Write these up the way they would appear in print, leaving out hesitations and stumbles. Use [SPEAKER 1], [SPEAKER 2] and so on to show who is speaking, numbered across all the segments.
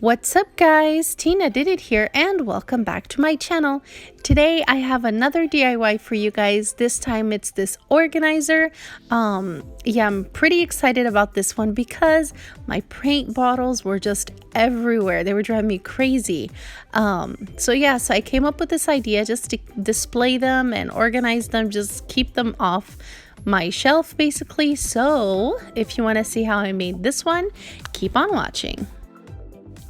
[SPEAKER 1] What's up guys, Tina did it here and welcome back to my channel. Today I have another DIY for you guys. This time it's this organizer. Yeah, I'm pretty excited about this one because my paint bottles were just everywhere. They were driving me crazy. So I came up with this idea just to display them and organize them, just keep them off my shelf basically. So if you want to see how I made this one, keep on watching.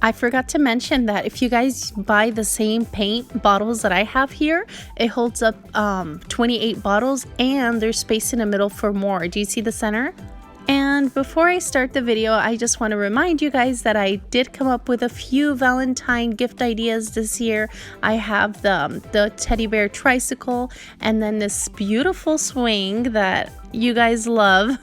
[SPEAKER 1] I forgot to mention that if you guys buy the same paint bottles that I have here, it holds up 28 bottles and there's space in the middle for more. Do you see the center? And before I start the video, I just want to remind you guys that I did come up with a few Valentine gift ideas this year. I have the teddy bear tricycle and then this beautiful swing that you guys love,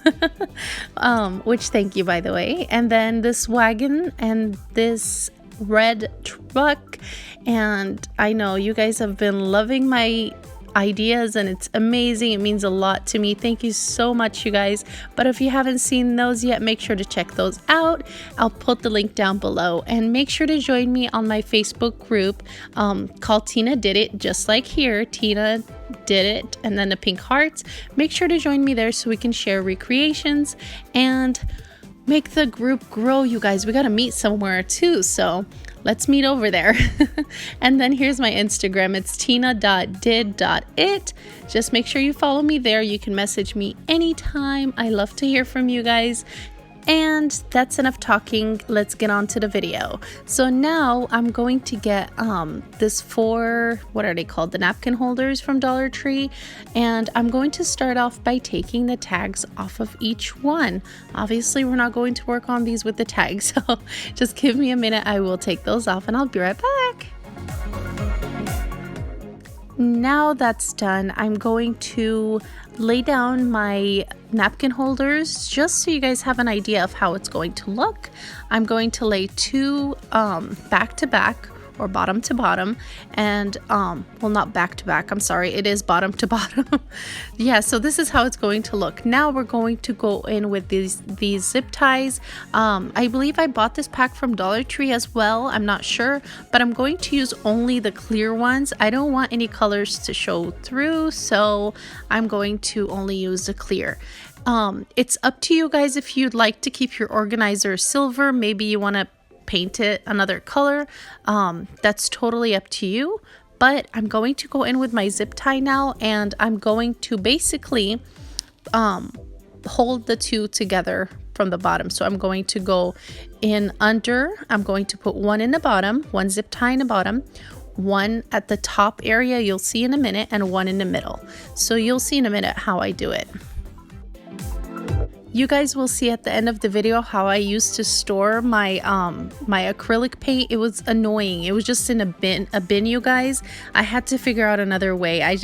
[SPEAKER 1] which thank you by the way. And then this wagon and this red truck. And I know you guys have been loving my ideas and it's amazing. It means a lot to me. Thank you so much, you guys. But if you haven't seen those yet, make sure to check those out. I'll put the link down below and make sure to join me on my Facebook group called Tina Did It, just like here, Tina Did It, and then the pink hearts. Make sure to join me there so we can share recreations and make the group grow, you guys. We got to meet somewhere too, so let's meet over there. And then here's my Instagram. It's tina.did.it. Just make sure you follow me there. You can message me anytime. I love to hear from you guys. And that's enough talking. Let's get on to the video. So now I'm going to get this four, what are they called? The napkin holders from Dollar Tree. And I'm going to start off by taking the tags off of each one. Obviously, we're not going to work on these with the tags. So just give me a minute. I will take those off and I'll be right back. Now that's done, I'm going to lay down my napkin holders just so you guys have an idea of how it's going to look. I'm going to lay two back to back or bottom to bottom, and well, not back to back, I'm sorry, it is bottom to bottom. Yeah, so this is how it's going to look. Now we're going to go in with these zip ties. I believe I bought this pack from Dollar Tree as well, I'm not sure, but I'm going to use only the clear ones. I don't want any colors to show through, so I'm going to only use the clear. It's up to you guys if you'd like to keep your organizer silver. Maybe you want to paint it another color. That's totally up to you, but I'm going to go in with my zip tie now, and I'm going to basically hold the two together from the bottom. So I'm going to go in under, I'm going to put one in the bottom, one zip tie in the bottom, one at the top area you'll see in a minute, and one in the middle. So you'll see in a minute how I do it. You guys will see at the end of the video how I used to store my my acrylic paint. It was annoying. It was just in a bin, you guys. I had to figure out another way. I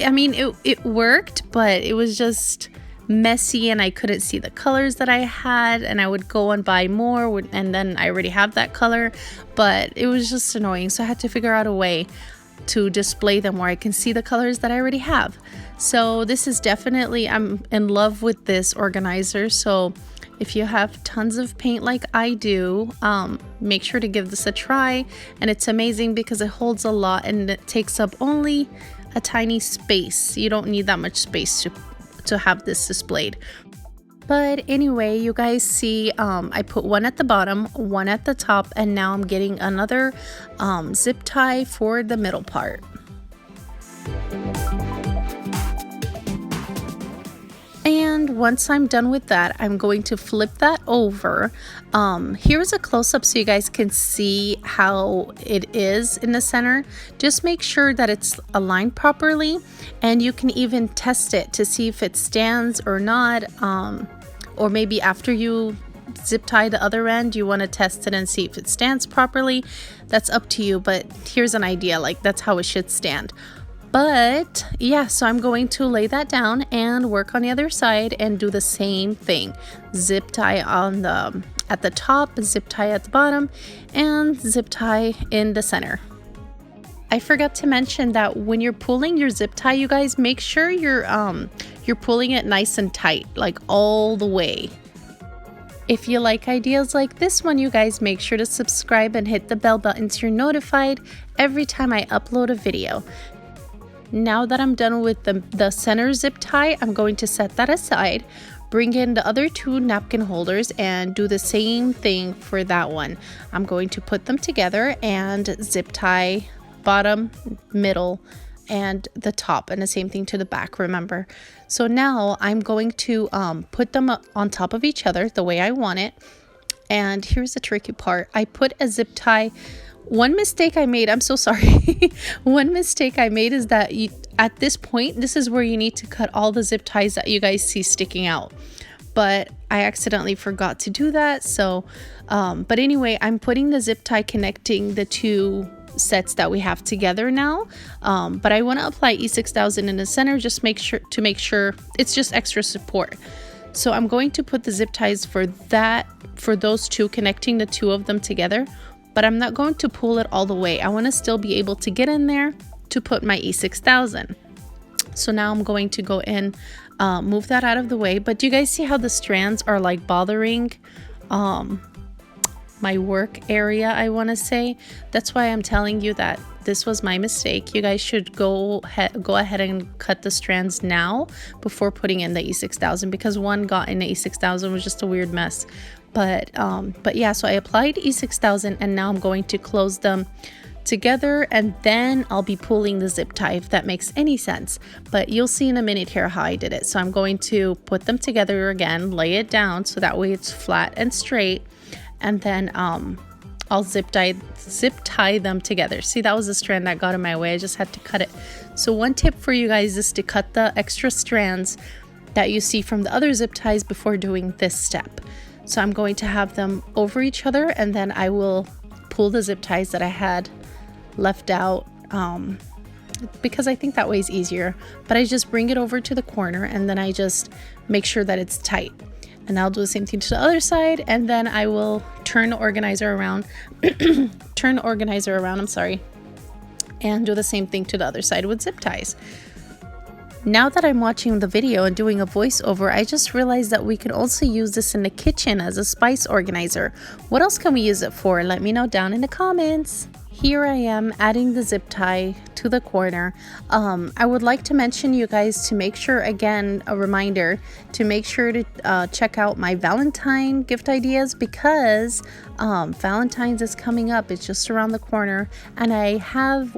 [SPEAKER 1] mean, it worked, but it was just messy and I couldn't see the colors that I had, and I would go and buy more and then I already have that color, but it was just annoying. So I had to figure out a way to display them where I can see the colors that I already have. So this is definitely, I'm in love with this organizer. So if you have tons of paint like I do, make sure to give this a try. And it's amazing because it holds a lot and it takes up only a tiny space. You don't need that much space to have this displayed. But anyway, you guys see I put one at the bottom, one at the top, and now I'm getting another zip tie for the middle part. And once I'm done with that, I'm going to flip that over. Here's a close-up so you guys can see how it is in the center. Just make sure that it's aligned properly, and you can even test it to see if it stands or not. Or maybe after you zip tie the other end, you want to test it and see if it stands properly. That's up to you, but here's an idea, like that's how it should stand. But yeah, so I'm going to lay that down and work on the other side and do the same thing. Zip tie on at the top, zip tie at the bottom, and zip tie in the center. I forgot to mention that when you're pulling your zip tie, you guys, make sure you're pulling it nice and tight, like all the way. If you like ideas like this one, you guys, make sure to subscribe and hit the bell button so you're notified every time I upload a video. Now that I'm done with the center zip tie, I'm going to set that aside, bring in the other 2 napkin holders and do the same thing for that one. I'm going to put them together and zip tie bottom, middle, and the top, and the same thing to the back, remember. So now I'm going to put them on top of each other the way I want it. And here's the tricky part. I put a zip tie. One mistake I made, I'm so sorry. One mistake I made is that at this point, this is where you need to cut all the zip ties that you guys see sticking out. But I accidentally forgot to do that. So, but anyway, I'm putting the zip tie connecting the 2 sets that we have together now. But I want to apply E6000 in the center, just make sure it's just extra support. So I'm going to put the zip ties for those 2, connecting the 2 of them together. But I'm not going to pull it all the way. I want to still be able to get in there to put my E6000. So now I'm going to go in, move that out of the way. But do you guys see how the strands are like bothering my work area, I want to say? That's why I'm telling you that this was my mistake. You guys should go ahead and cut the strands now before putting in the E6000, because one got in the E6000 was just a weird mess. But yeah, so I applied E6000 and now I'm going to close them together, and then I'll be pulling the zip tie, if that makes any sense. But you'll see in a minute here how I did it. So I'm going to put them together again, lay it down so that way it's flat and straight, and then I'll zip tie them together. See, that was a strand that got in my way. I just had to cut it. So one tip for you guys is to cut the extra strands that you see from the other zip ties before doing this step. So I'm going to have them over each other, and then I will pull the zip ties that I had left out, because I think that way is easier. But I just bring it over to the corner, and then I just make sure that it's tight. And I'll do the same thing to the other side, and then I will turn the organizer around, I'm sorry, and do the same thing to the other side with zip ties. Now that I'm watching the video and doing a voiceover, I just realized that we can also use this in the kitchen as a spice organizer. What else can we use it for? Let me know down in the comments. Here I am adding the zip tie to the corner. I would like to mention you guys to make sure, again, a reminder to make sure to check out my Valentine gift ideas, because Valentine's is coming up. It's just around the corner, and I have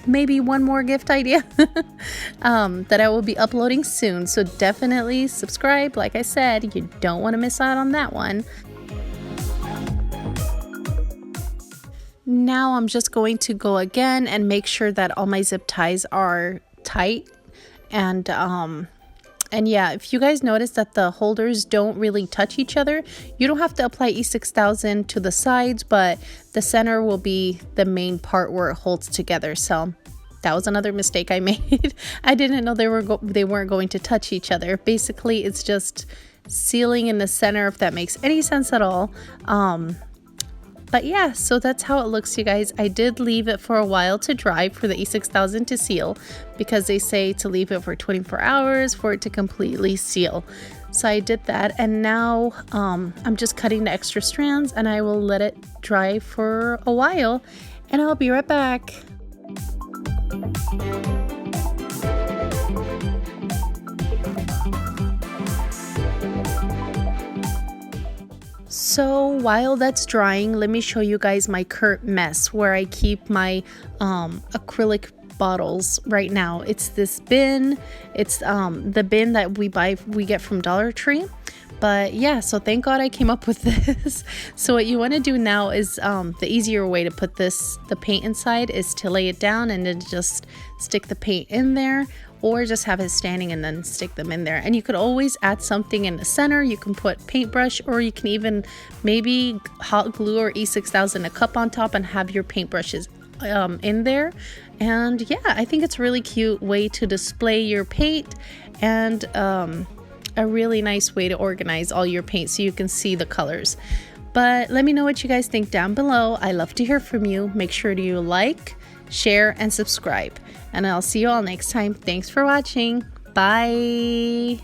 [SPEAKER 1] maybe one more gift idea that I will be uploading soon. So definitely subscribe. Like I said, you don't want to miss out on that one. Now I'm just going to go again and make sure that all my zip ties are tight. And yeah, if you guys notice that the holders don't really touch each other, you don't have to apply E6000 to the sides, but the center will be the main part where it holds together. So that was another mistake I made. I didn't know they weren't going to touch each other. Basically, it's just sealing in the center, if that makes any sense at all. But yeah, so that's how it looks, you guys. I did leave it for a while to dry for the E6000 to seal, because they say to leave it for 24 hours for it to completely seal. So I did that, and now I'm just cutting the extra strands, and I will let it dry for a while, and I'll be right back. So while that's drying, let me show you guys my current mess where I keep my acrylic bottles right now. It's this bin. It's the bin that we get from Dollar Tree. But yeah, so thank God I came up with this. So what you want to do now is the easier way to put the paint inside is to lay it down and then just stick the paint in there, or just have it standing and then stick them in there. And you could always add something in the center. You can put paintbrush, or you can even maybe hot glue or E6000 a cup on top and have your paintbrushes in there. And yeah, I think it's a really cute way to display your paint, and a really nice way to organize all your paint so you can see the colors. But let me know what you guys think down below. I love to hear from you. Make sure to like, share, and subscribe. And I'll see you all next time. Thanks for watching. Bye.